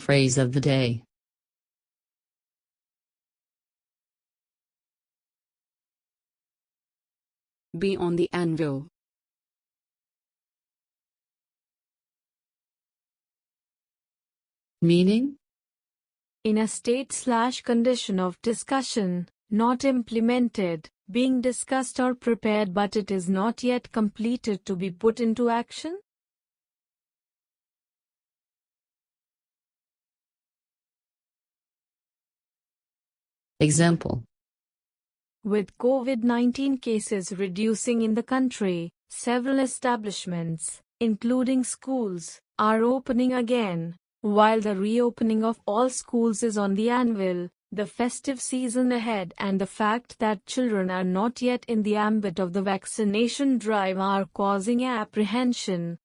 Phrase of the day. Be on the anvil. Meaning? In a state/condition of discussion, not implemented, being discussed or prepared but it is not yet completed to be put into action. Example. With COVID-19 cases reducing in the country, several establishments, including schools, are opening again. While the reopening of all schools is on the anvil, the festive season ahead and the fact that children are not yet in the ambit of the vaccination drive are causing apprehension.